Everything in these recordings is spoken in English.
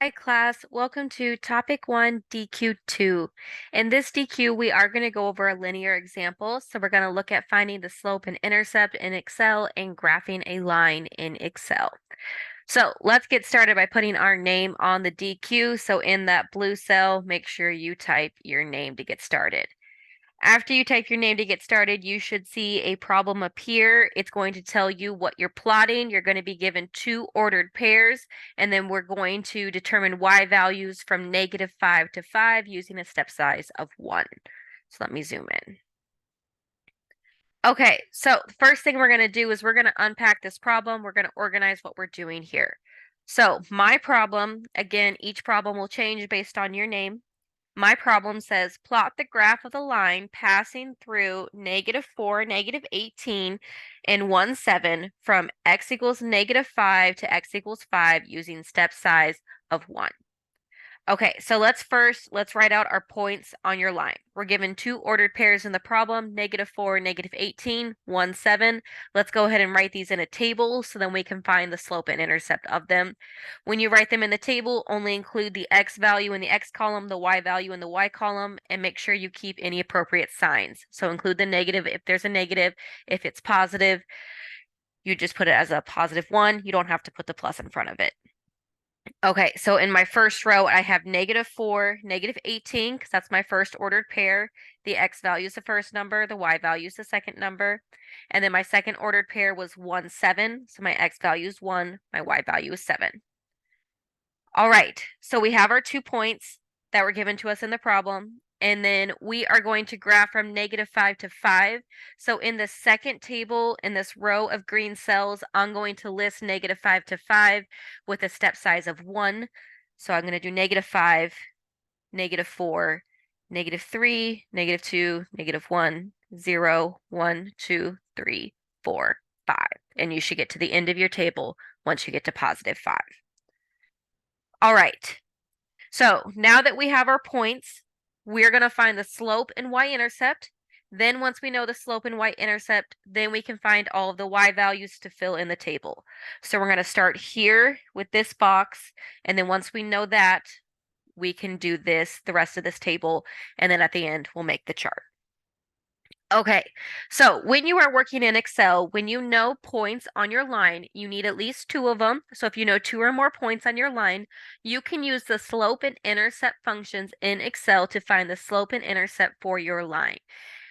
Hi class, welcome to topic 1 DQ2. In this DQ, we are going to go over a linear example. So we're going to look at finding the slope and intercept in Excel and graphing a line in Excel. So let's get started by putting our name on the DQ. So in that blue cell, make sure you type your name to get started. After you type your name to get started, you should see a problem appear. It's going to tell you what you're plotting. You're going to be given two ordered pairs, and then we're going to determine y values from -5 to 5 using a step size of 1. So let me zoom in. Okay, so the first thing we're going to do is we're going to unpack this problem. We're going to organize what we're doing here. So my problem, again, each problem will change based on your name. My problem says plot the graph of the line passing through -4, -18, and 1, 7 from x equals -5 to x equals 5 using step size of 1. Okay, so let's write out our points on your line. We're given two ordered pairs in the problem, -4, -18, 1, 7. Let's go ahead and write these in a table so then we can find the slope and intercept of them. When you write them in the table, only include the x value in the x column, the y value in the y column, and make sure you keep any appropriate signs. So include the negative if there's a negative. If it's positive, you just put it as a +1. You don't have to put the plus in front of it. Okay, so in my first row, I have -4, -18, because that's my first ordered pair. The x value is the first number, the y value is the second number. And then my second ordered pair was 1, 7. So my x value is 1, my y value is 7. All right, so we have our 2 points that were given to us in the problem. And then we are going to graph from -5 to 5. So in the second table, in this row of green cells, I'm going to list -5 to 5 with a step size of 1. So I'm going to do -5, -4, -3, -2, -1, 0, 1, 2, 3, 4, 5. And you should get to the end of your table once you get to +5. All right. So now that we have our points, we're going to find the slope and y-intercept. Then once we know the slope and y-intercept, then we can find all of the y values to fill in the table. So we're going to start here with this box. And then once we know that, we can do the rest of this table. And then at the end, we'll make the chart. Okay, so when you are working in Excel, when you know points on your line, you need at least 2 of them. So if you know 2 or more points on your line, you can use the slope and intercept functions in Excel to find the slope and intercept for your line.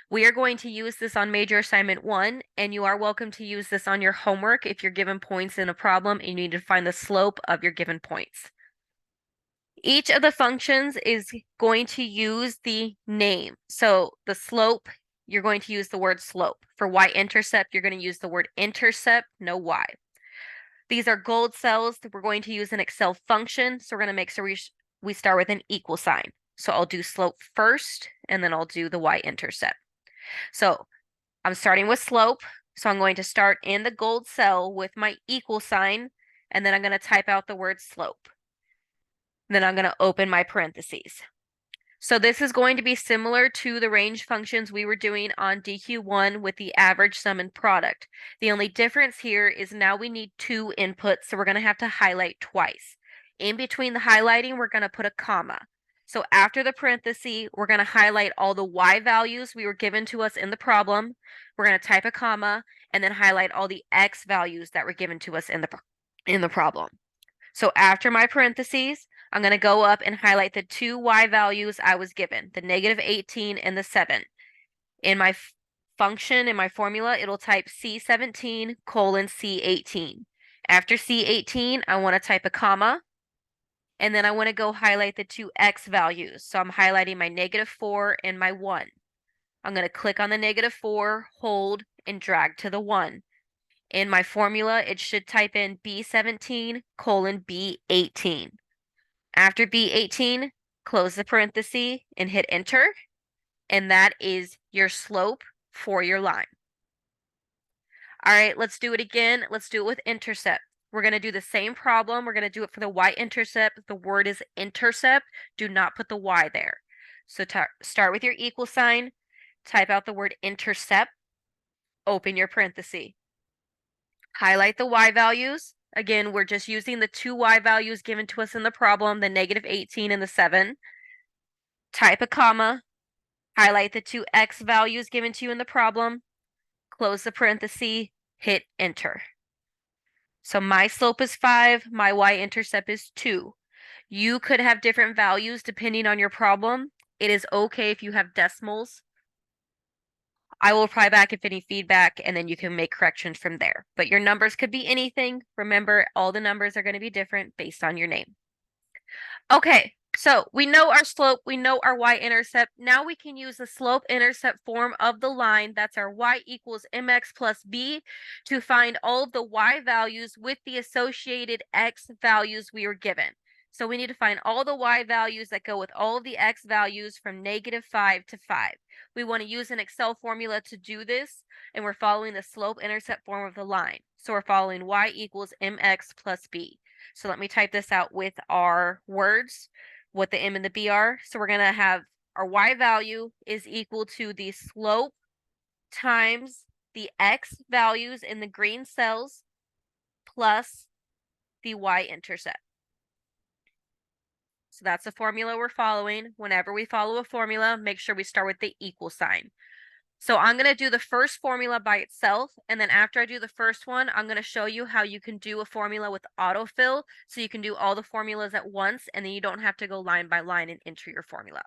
We are going to use this on major assignment 1, and you are welcome to use this on your homework if you're given points in a problem and you need to find the slope of your given points. Each of the functions is going to use the name. So the slope, you're going to use the word slope. For y-intercept, you're going to use the word intercept, no y. These are gold cells that we're going to use an Excel function. So we're going to make sure we start with an equal sign. So I'll do slope first, and then I'll do the y-intercept. So I'm starting with slope. So I'm going to start in the gold cell with my equal sign, and then I'm going to type out the word slope. Then I'm going to open my parentheses. So this is going to be similar to the range functions we were doing on DQ1 with the average, sum, and product. The only difference here is now we need 2 inputs, so we're going to have to highlight twice. In between the highlighting, we're going to put a comma. So after the parenthesis, we're going to highlight all the y values we were given to us in the problem. We're going to type a comma and then highlight all the x values that were given to us in the problem. So after my parentheses, I'm going to go up and highlight the 2 y values I was given, the -18 and the 7. In my function, in my formula, it'll type C17 colon C18. After C18, I want to type a comma, and then I want to go highlight the 2 x values. So I'm highlighting my -4 and my 1. I'm going to click on the -4, hold, and drag to the 1. In my formula, it should type in B17 colon B18. After B18, close the parenthesis and hit enter. And that is your slope for your line. All right, let's do it again. Let's do it with intercept. We're going to do the same problem. We're going to do it for the y-intercept. The word is intercept. Do not put the y there. So start with your equal sign. Type out the word intercept. Open your parenthesis. Highlight the y values. Again, we're just using the two y values given to us in the problem, the -18 and the 7. Type a comma, highlight the two x values given to you in the problem, close the parenthesis, hit enter. So my slope is 5, my y-intercept is 2. You could have different values depending on your problem. It is okay if you have decimals. I will reply back if any feedback, and then you can make corrections from there. But your numbers could be anything. Remember, all the numbers are going to be different based on your name. Okay, so we know our slope, we know our y-intercept. Now we can use the slope-intercept form of the line, that's our y equals mx plus b, to find all of the y values with the associated x values we were given. So we need to find all the y values that go with all of the x values from -5 to 5. We want to use an Excel formula to do this, and we're following the slope-intercept form of the line. So we're following y equals mx plus b. So let me type this out with our words, what the m and the b are. So we're going to have our y value is equal to the slope times the x values in the green cells plus the y-intercept. So that's the formula we're following. Whenever we follow a formula, make sure we start with the equal sign. So I'm going to do the first formula by itself, and then after I do the first one, I'm going to show you how you can do a formula with autofill, so you can do all the formulas at once, and then you don't have to go line by line and enter your formula.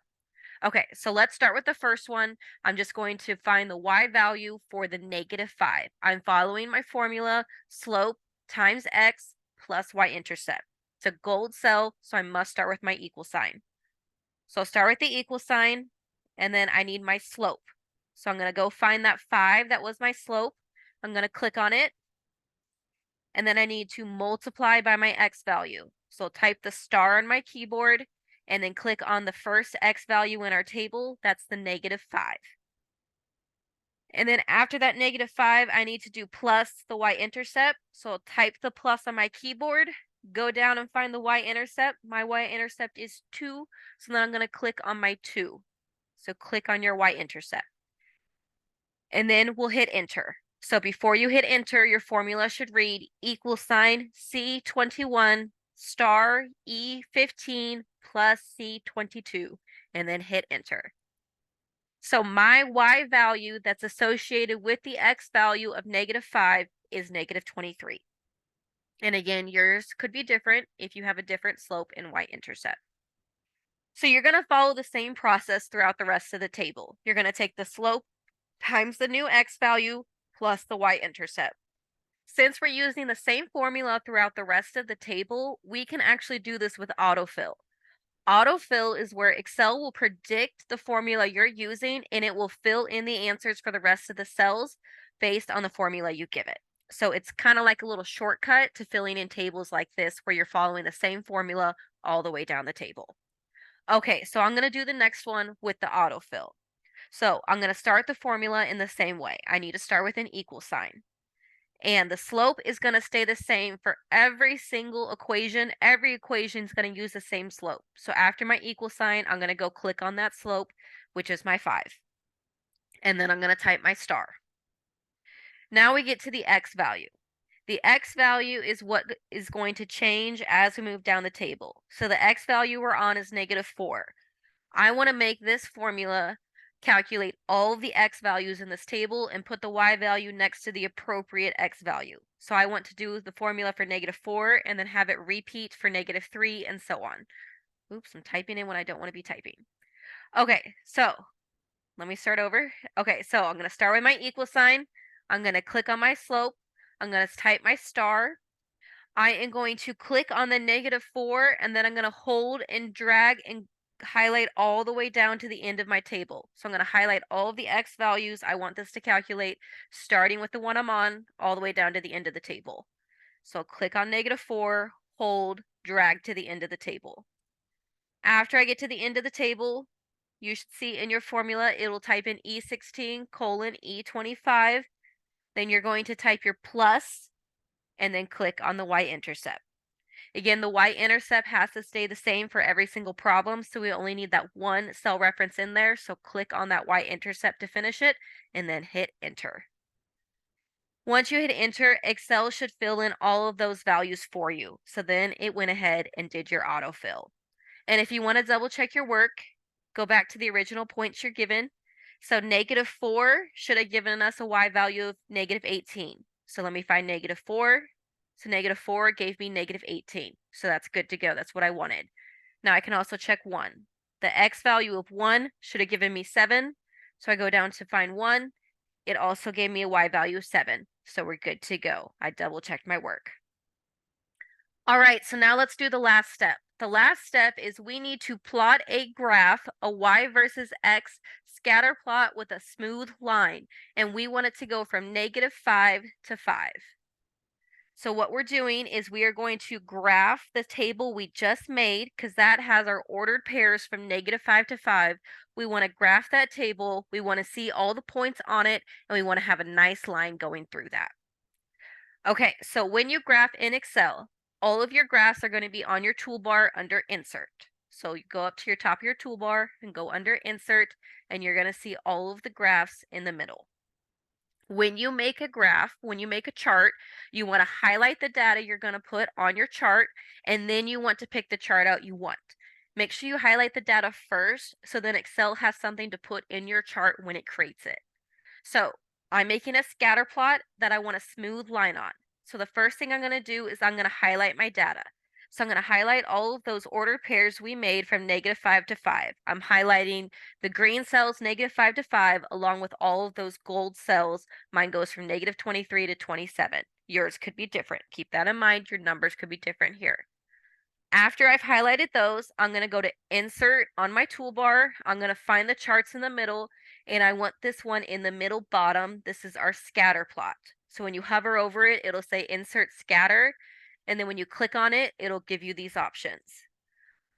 Okay, so let's start with the first one. I'm just going to find the y value for the -5. I'm following my formula, slope times x plus y-intercept. It's a gold cell, so I must start with my equal sign. So I'll start with the equal sign, and then I need my slope. So I'm going to go find that 5 that was my slope. I'm going to click on it. And then I need to multiply by my x value. So type the star on my keyboard and then click on the first x value in our table. That's the -5. And then after that -5, I need to do plus the y-intercept. So I'll type the plus on my keyboard, go down and find the y-intercept. My y-intercept is 2. So then I'm going to click on my 2. So click on your y-intercept. And then we'll hit enter. So before you hit enter, your formula should read =C21 star E15 plus C22, and then hit enter. So my y value that's associated with the x value of -5 is -23. And again, yours could be different if you have a different slope and y-intercept. So you're going to follow the same process throughout the rest of the table. You're going to take the slope times the new x value plus the y-intercept. Since we're using the same formula throughout the rest of the table, we can actually do this with autofill. Autofill is where Excel will predict the formula you're using, and it will fill in the answers for the rest of the cells based on the formula you give it. So it's kind of like a little shortcut to filling in tables like this where you're following the same formula all the way down the table. Okay, so I'm going to do the next one with the autofill. So I'm going to start the formula in the same way. I need to start with an equal sign. And the slope is going to stay the same for every single equation. Every equation is going to use the same slope. So after my equal sign, I'm going to go click on that slope, which is my 5. And then I'm going to type my star. Now we get to the x value. The x value is what is going to change as we move down the table. So the x value we're on is -4. I want to make this formula calculate all of the x values in this table and put the y value next to the appropriate x value. So I want to do the formula for -4 and then have it repeat for -3 and so on. Oops, I'm typing in when I don't want to be typing. Okay, so let me start over. Okay, so I'm going to start with my equal sign. I'm going to click on my slope. I'm going to type my star. I am going to click on the -4 and then I'm going to hold and drag and highlight all the way down to the end of my table. So I'm going to highlight all of the x values I want this to calculate, starting with the one I'm on, all the way down to the end of the table. So click on -4, hold, drag to the end of the table. After I get to the end of the table, you should see in your formula, it will type in E16 colon E25. Then you're going to type your plus and then click on the y-intercept. Again, the y-intercept has to stay the same for every single problem, so we only need that one cell reference in there. So click on that y-intercept to finish it, and then hit enter. Once you hit enter, Excel should fill in all of those values for you. So then it went ahead and did your autofill. And if you want to double check your work, go back to the original points you're given. So -4 should have given us a y value of -18. So let me find -4. So -4 gave me -18. So that's good to go. That's what I wanted. Now I can also check 1. The x value of 1 should have given me 7. So I go down to find 1. It also gave me a y value of 7. So we're good to go. I double checked my work. All right, so now let's do the last step. The last step is we need to plot a graph, a y versus x scatter plot with a smooth line, and we want it to go from -5 to 5. So what we're doing is we are going to graph the table we just made because that has our ordered pairs from -5 to 5. We want to graph that table. We want to see all the points on it, and we want to have a nice line going through that. Okay, so when you graph in Excel, all of your graphs are going to be on your toolbar under Insert. So you go up to your top of your toolbar and go under Insert, and you're going to see all of the graphs in the middle. When you make a graph, when you make a chart, you want to highlight the data you're going to put on your chart, and then you want to pick the chart out you want. Make sure you highlight the data first, so then Excel has something to put in your chart when it creates it. So I'm making a scatter plot that I want a smooth line on. So the first thing I'm going to do is I'm going to highlight my data. So I'm going to highlight all of those ordered pairs we made from -5 to 5. I'm highlighting the green cells -5 to 5 along with all of those gold cells. Mine goes from -23 to 27. Yours could be different. Keep that in mind. Your numbers could be different here. After I've highlighted those, I'm going to go to Insert on my toolbar. I'm going to find the charts in the middle, and I want this one in the middle bottom. This is our scatter plot. So when you hover over it, it'll say Insert Scatter, and then when you click on it, it'll give you these options.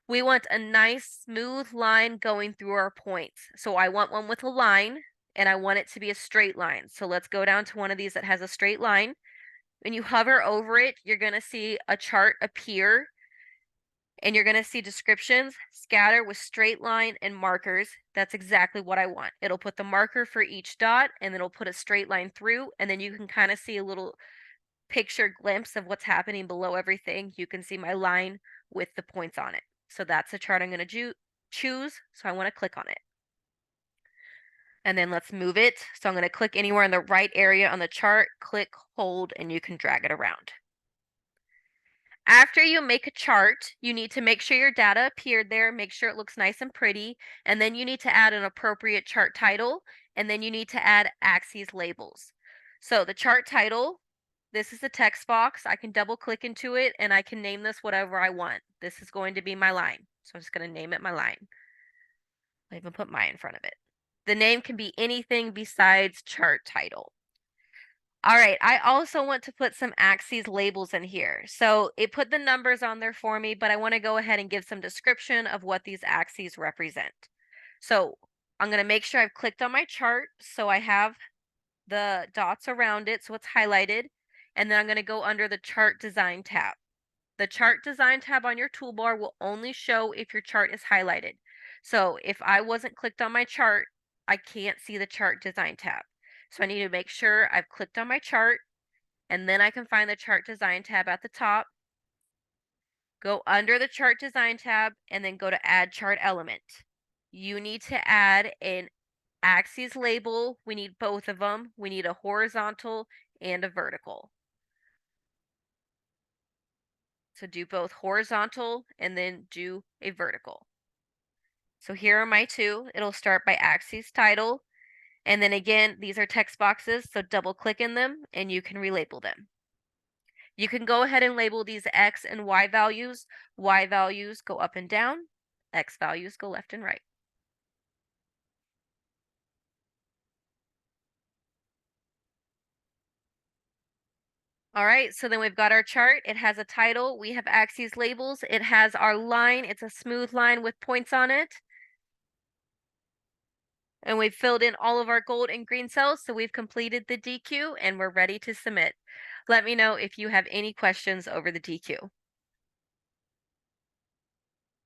We want a nice smooth line going through our points. So I want one with a line, and I want it to be a straight line. So let's go down to one of these that has a straight line. When you hover over it, you're going to see a chart appear, and you're going to see descriptions, scatter with straight line and markers. That's exactly what I want. It'll put the marker for each dot, and then it'll put a straight line through, and then you can kind of see a little picture glimpse of what's happening below everything. You can see my line with the points on it. So that's the chart I'm going to choose. So I want to click on it. And then let's move it. So I'm going to click anywhere in the right area on the chart, click, hold, and you can drag it around. After you make a chart, you need to make sure your data appeared there, make sure it looks nice and pretty, and then you need to add an appropriate chart title, and then you need to add axes labels. So the chart title, this is the text box. I can double click into it and I can name this whatever I want. This is going to be my line. So I'm just going to name it my line. I'll even put my in front of it. The name can be anything besides chart title. All right, I also want to put some axes labels in here. So it put the numbers on there for me, but I want to go ahead and give some description of what these axes represent. So I'm going to make sure I've clicked on my chart, so I have the dots around it, so it's highlighted. And then I'm going to go under the chart design tab. The chart design tab on your toolbar will only show if your chart is highlighted. So if I wasn't clicked on my chart, I can't see the chart design tab. So I need to make sure I've clicked on my chart, and then I can find the chart design tab at the top. Go under the chart design tab and then go to add chart element. You need to add an axes label. We need both of them. We need a horizontal and a vertical. So do both horizontal and then do a vertical. So here are my two. It'll start by axes title. And then again, these are text boxes, so double click in them and you can relabel them. You can go ahead and label these X and Y values. Y values go up and down. X values go left and right. All right, so then we've got our chart. It has a title. We have axes labels. It has our line. It's a smooth line with points on it. And we've filled in all of our gold and green cells, so we've completed the DQ and we're ready to submit. Let me know if you have any questions over the DQ.